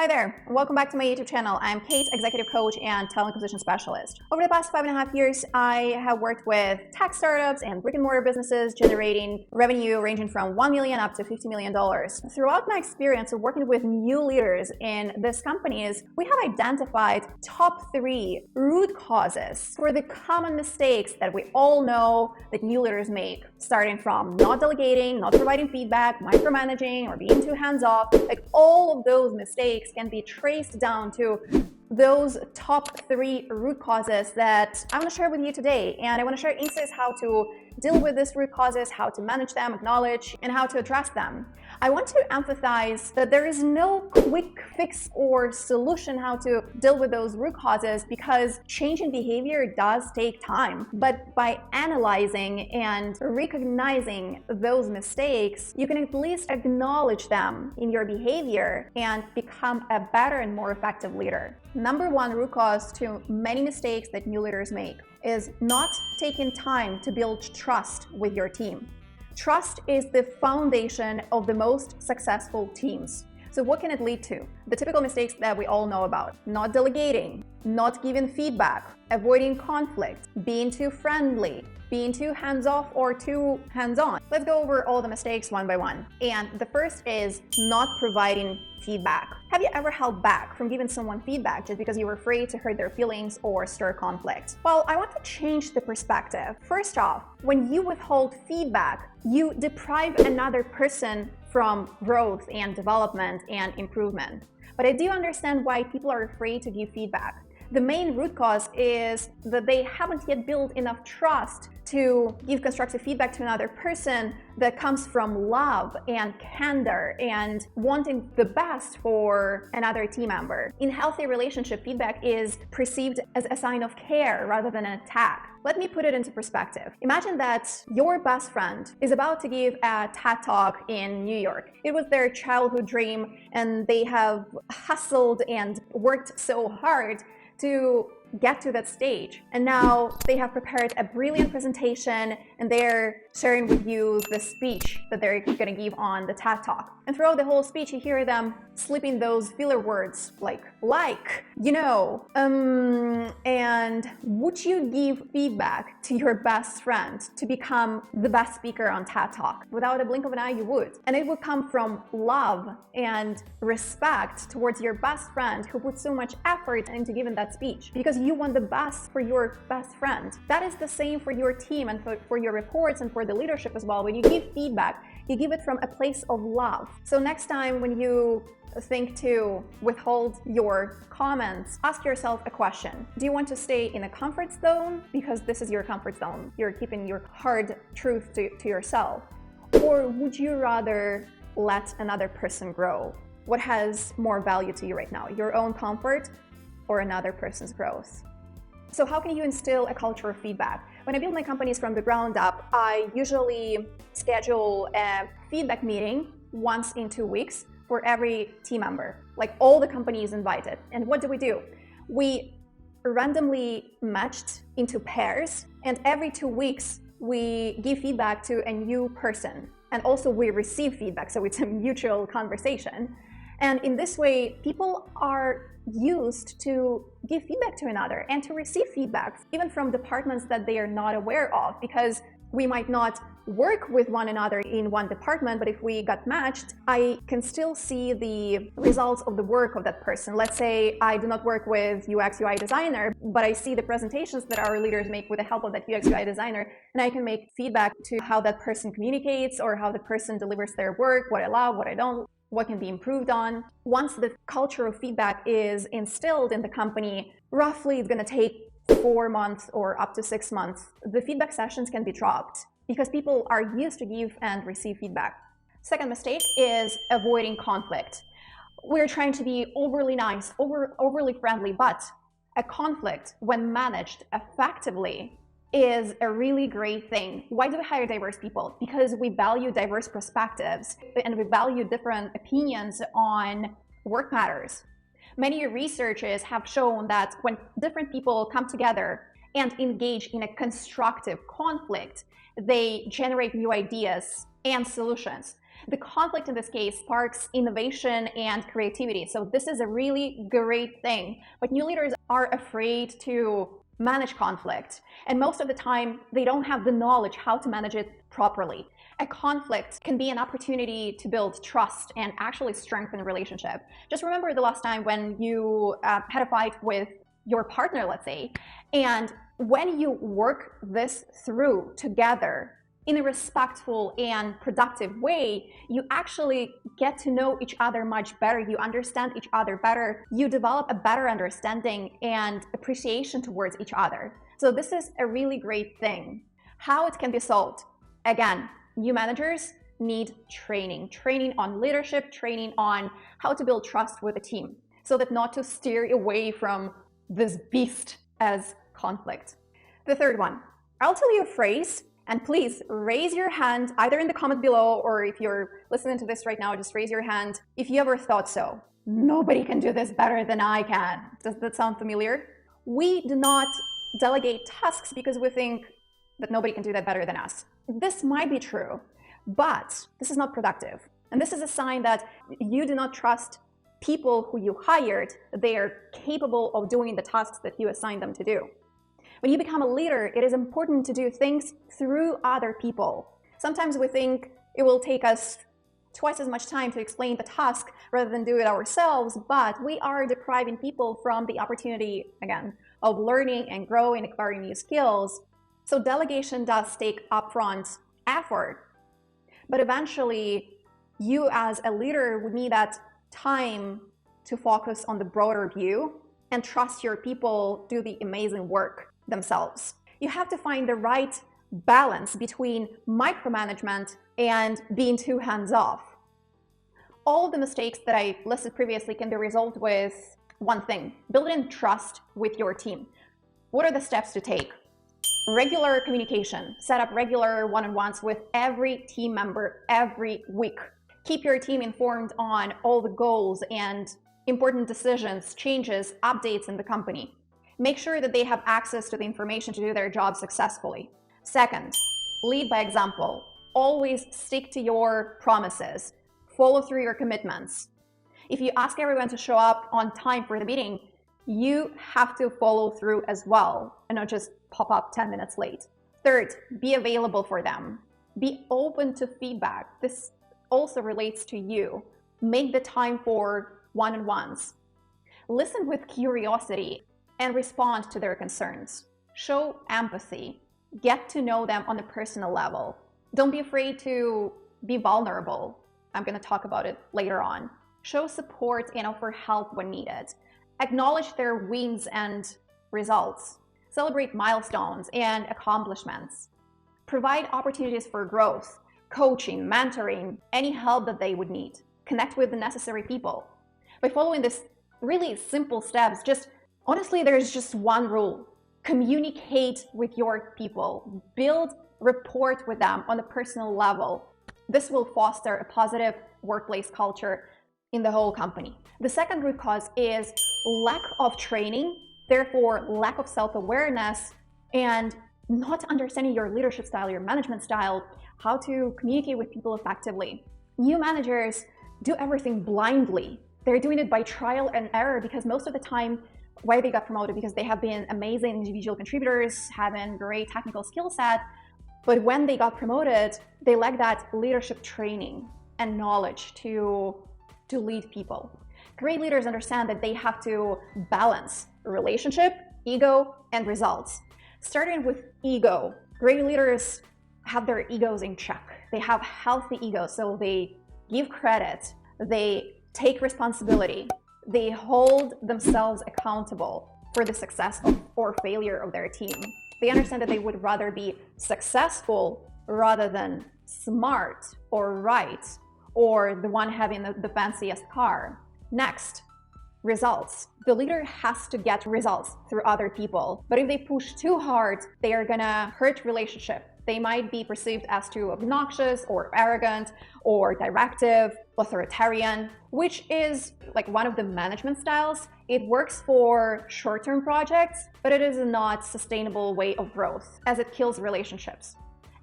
Hi there, and welcome back to my YouTube channel. I'm Kate, executive coach and talent acquisition specialist. Over the past 5.5 years, I have worked with tech startups and brick and mortar businesses generating revenue ranging from $1 million up to $50 million. Throughout my experience of working with new leaders in these companies, we have identified top 3 root causes for the common mistakes that we all know that new leaders make, starting from not delegating, not providing feedback, micromanaging, or being too hands-off. Like, all of those mistakes can be traced down to those top 3 root causes that I want to share with you today. And I want to share insights how to deal with these root causes, how to manage them, acknowledge, and how to address them. I want to emphasize that there is no quick fix or solution how to deal with those root causes, because changing behavior does take time. But by analyzing and recognizing those mistakes, you can at least acknowledge them in your behavior and become a better and more effective leader. Number 1 root cause to many mistakes that new leaders make is not taking time to build trust with your team. Trust is the foundation of the most successful teams. So what can it lead to? The typical mistakes that we all know about: not delegating, not giving feedback, avoiding conflict, being too friendly, being too hands-off or too hands-on. Let's go over all the mistakes one by one. And the first is not providing feedback. Have you ever held back from giving someone feedback just because you were afraid to hurt their feelings or stir conflict? Well, I want to change the perspective. First off, when you withhold feedback, you deprive another person from growth and development and improvement. But I do understand why people are afraid to give feedback. The main root cause is that they haven't yet built enough trust to give constructive feedback to another person that comes from love and candor and wanting the best for another team member. In healthy relationship, feedback is perceived as a sign of care rather than an attack. Let me put it into perspective. Imagine that your best friend is about to give a TED Talk in New York. It was their childhood dream, and they have hustled and worked so hard to get to that stage. And now they have prepared a brilliant presentation, and they're sharing with you the speech that they're going to give on the TED Talk. And throughout the whole speech, you hear them slipping those filler words like, you know, and would you give feedback to your best friend to become the best speaker on TED Talk? Without a blink of an eye, you would. And it would come from love and respect towards your best friend who put so much effort into giving that speech, because you want the best for your best friend. That is the same for your team and for your reports and for the leadership as well. When you give feedback, you give it from a place of love. So next time when you think to withhold your comments, ask yourself a question. Do you want to stay in a comfort zone because this is your comfort zone? You're keeping your hard truth to yourself. Or would you rather let another person grow? What has more value to you right now? Your own comfort or another person's growth? So how can you instill a culture of feedback? When I build my companies from the ground up, I usually schedule a feedback meeting once in 2 weeks for every team member. Like, all the company is invited. And what do? We randomly matched into pairs, and every 2 weeks we give feedback to a new person. And also we receive feedback, so it's a mutual conversation. And in this way, people are used to give feedback to another and to receive feedback, even from departments that they are not aware of, because we might not work with one another in one department, but if we got matched, I can still see the results of the work of that person. Let's say I do not work with UX UI designer, but I see the presentations that our leaders make with the help of that UX UI designer, and I can make feedback to how that person communicates or how the person delivers their work, what I love, what I don't, what can be improved on. Once the culture of feedback is instilled in the company, roughly it's going to take 4 months or up to 6 months. The feedback sessions can be dropped because people are used to give and receive feedback. Second mistake is avoiding conflict. We're trying to be overly nice, overly friendly, but a conflict, when managed effectively, is a really great thing. Why do we hire diverse people? Because we value diverse perspectives and we value different opinions on work matters. Many researchers have shown that when different people come together and engage in a constructive conflict, they generate new ideas and solutions. The conflict in this case sparks innovation and creativity. So this is a really great thing. But new leaders are afraid to manage conflict. And most of the time, they don't have the knowledge how to manage it properly. A conflict can be an opportunity to build trust and actually strengthen a relationship. Just remember the last time when you had a fight with your partner, let's say, and when you work this through together in a respectful and productive way, you actually get to know each other much better. You understand each other better. You develop a better understanding and appreciation towards each other. So this is a really great thing. How it can be solved? Again, new managers need training on leadership, training on how to build trust with a team so that not to steer away from this beast as conflict. The third one, I'll tell you a phrase, and please raise your hand either in the comment below, or if you're listening to this right now, just raise your hand if you ever thought so. Nobody can do this better than I can. Does that sound familiar? We do not delegate tasks because we think that nobody can do that better than us. This might be true, but this is not productive. And this is a sign that you do not trust people who you hired. They are capable of doing the tasks that you assigned them to do. When you become a leader, it is important to do things through other people. Sometimes we think it will take us twice as much time to explain the task rather than do it ourselves, but we are depriving people from the opportunity, again, of learning and growing, acquiring new skills. So delegation does take upfront effort, but eventually you as a leader would need that time to focus on the broader view and trust your people do the amazing work themselves. You have to find the right balance between micromanagement and being too hands-off. All the mistakes that I listed previously can be resolved with one thing: building trust with your team. What are the steps to take? Regular communication. Set up regular one-on-ones with every team member every week. Keep your team informed on all the goals and important decisions, changes, updates in the company. Make sure that they have access to the information to do their job successfully. Second, lead by example. Always stick to your promises. Follow through your commitments. If you ask everyone to show up on time for the meeting, you have to follow through as well and not just pop up 10 minutes late. Third, be available for them. Be open to feedback. This also relates to you. Make the time for one-on-ones. Listen with curiosity and respond to their concerns. Show empathy. Get to know them on a personal level. Don't be afraid to be vulnerable. I'm going to talk about it later on. Show support and offer help when needed. Acknowledge their wins and results. Celebrate milestones and accomplishments. Provide opportunities for growth, coaching, mentoring, any help that they would need. Connect with the necessary people. By following these really simple steps, honestly, there's just one rule. Communicate with your people. Build rapport with them on a personal level. This will foster a positive workplace culture in the whole company. The second root cause is lack of training, therefore lack of self-awareness and not understanding your leadership style, your management style, how to communicate with people effectively. New managers do everything blindly. They're doing it by trial and error because most of the time, why they got promoted? Because they have been amazing individual contributors, having great technical skill set. But when they got promoted, they lack that leadership training and knowledge to lead people. Great leaders understand that they have to balance relationship, ego, and results. Starting with ego, great leaders have their egos in check. They have healthy egos, so they give credit, they take responsibility, they hold themselves accountable for the success or failure of their team. They understand that they would rather be successful rather than smart or right or the one having the fanciest car. Next, results. The leader has to get results through other people, but if they push too hard, they are gonna hurt relationship. They might be perceived as too obnoxious or arrogant or directive, authoritarian, which is like one of the management styles. It works for short-term projects, but it is not a sustainable way of growth as it kills relationships.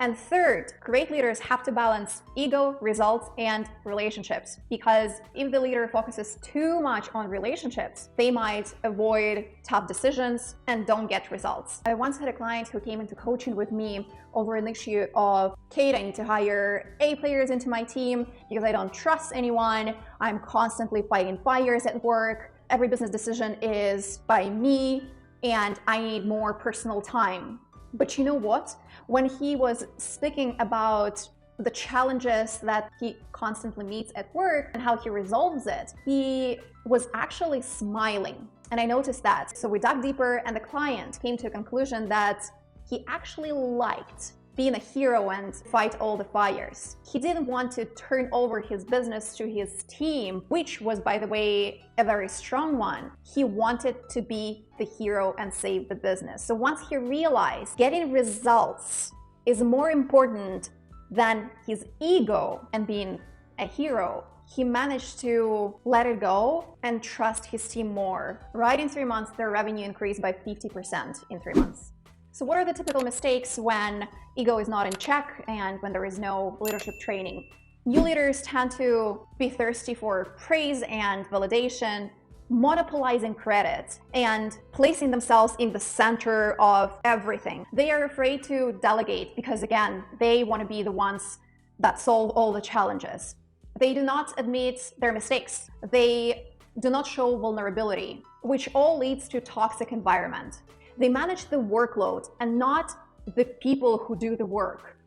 And third, great leaders have to balance ego, results, and relationships, because if the leader focuses too much on relationships, they might avoid tough decisions and don't get results. I once had a client who came into coaching with me over an issue of, Kate, I need to hire A players into my team because I don't trust anyone. I'm constantly fighting fires at work. Every business decision is by me, and I need more personal time. But you know what? When he was speaking about the challenges that he constantly meets at work and how he resolves it, he was actually smiling. And I noticed that. So we dug deeper, and the client came to a conclusion that he actually liked being a hero and fight all the fires. He didn't want to turn over his business to his team, which was, by the way, a very strong one. He wanted to be the hero and save the business. So once he realized getting results is more important than his ego and being a hero, he managed to let it go and trust his team more. Right in 3 months, their revenue increased by 50% in 3 months. So what are the typical mistakes when ego is not in check and when there is no leadership training? New leaders tend to be thirsty for praise and validation, monopolizing credit, and placing themselves in the center of everything. They are afraid to delegate because, again, they want to be the ones that solve all the challenges. They do not admit their mistakes. They do not show vulnerability, which all leads to a toxic environment. They manage the workload and not the people who do the work.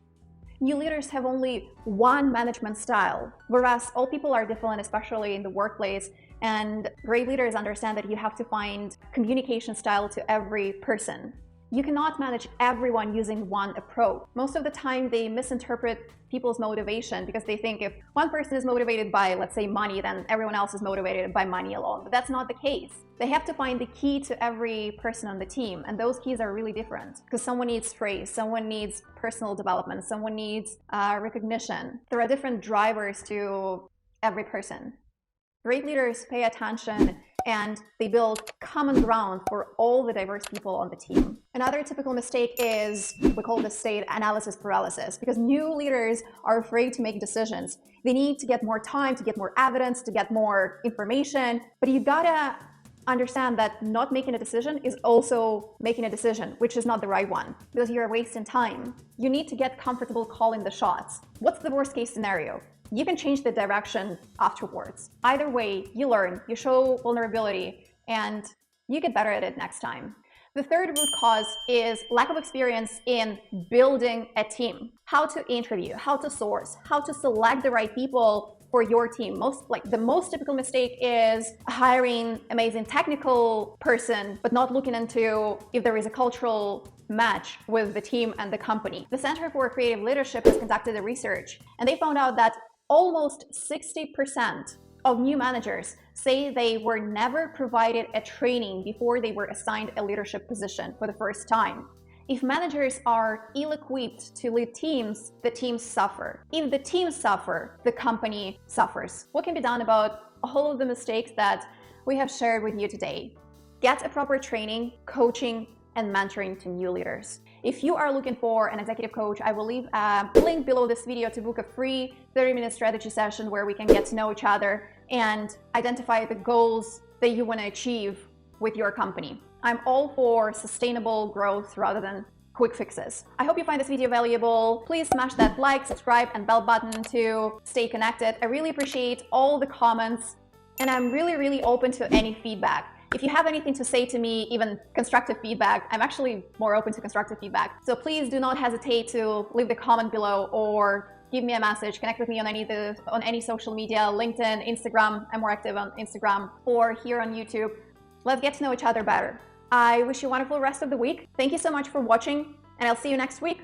New leaders have only one management style, whereas all people are different, especially in the workplace. And great leaders understand that you have to find communication style to every person. You cannot manage everyone using one approach. Most of the time, they misinterpret people's motivation because they think if one person is motivated by, let's say, money, then everyone else is motivated by money alone. But that's not the case. They have to find the key to every person on the team, and those keys are really different because someone needs praise, someone needs personal development, someone needs recognition. There are different drivers to every person. Great leaders pay attention and they build common ground for all the diverse people on the team. Another typical mistake is, we call this state analysis paralysis, because new leaders are afraid to make decisions. They need to get more time, to get more evidence, to get more information, but you gotta understand that not making a decision is also making a decision, which is not the right one, because you're wasting time. You need to get comfortable calling the shots. What's the worst case scenario? You can change the direction afterwards. Either way, you learn, you show vulnerability, and you get better at it next time. The third root cause is lack of experience in building a team. How to interview, how to source, how to select the right people for your team. The most typical mistake is hiring amazing technical person, but not looking into if there is a cultural match with the team and the company. The Center for Creative Leadership has conducted a research, and they found out that almost 60% of new managers say they were never provided a training before they were assigned a leadership position for the first time. If managers are ill-equipped to lead teams, the teams suffer. If the teams suffer, the company suffers. What can be done about all of the mistakes that we have shared with you today? Get a proper training, coaching, and mentoring to new leaders. If you are looking for an executive coach, I will leave a link below this video to book a free 30-minute strategy session where we can get to know each other and identify the goals that you want to achieve with your company. I'm all for sustainable growth rather than quick fixes. I hope you find this video valuable. Please smash that like, subscribe, and bell button to stay connected. I really appreciate all the comments, and I'm really open to any feedback. If you have anything to say to me, even constructive feedback, I'm actually more open to constructive feedback. So please do not hesitate to leave the comment below or give me a message. Connect with me on any social media, LinkedIn, Instagram. I'm more active on Instagram, or here on YouTube. Let's get to know each other better. I wish you a wonderful rest of the week. Thank you so much for watching, and I'll see you next week.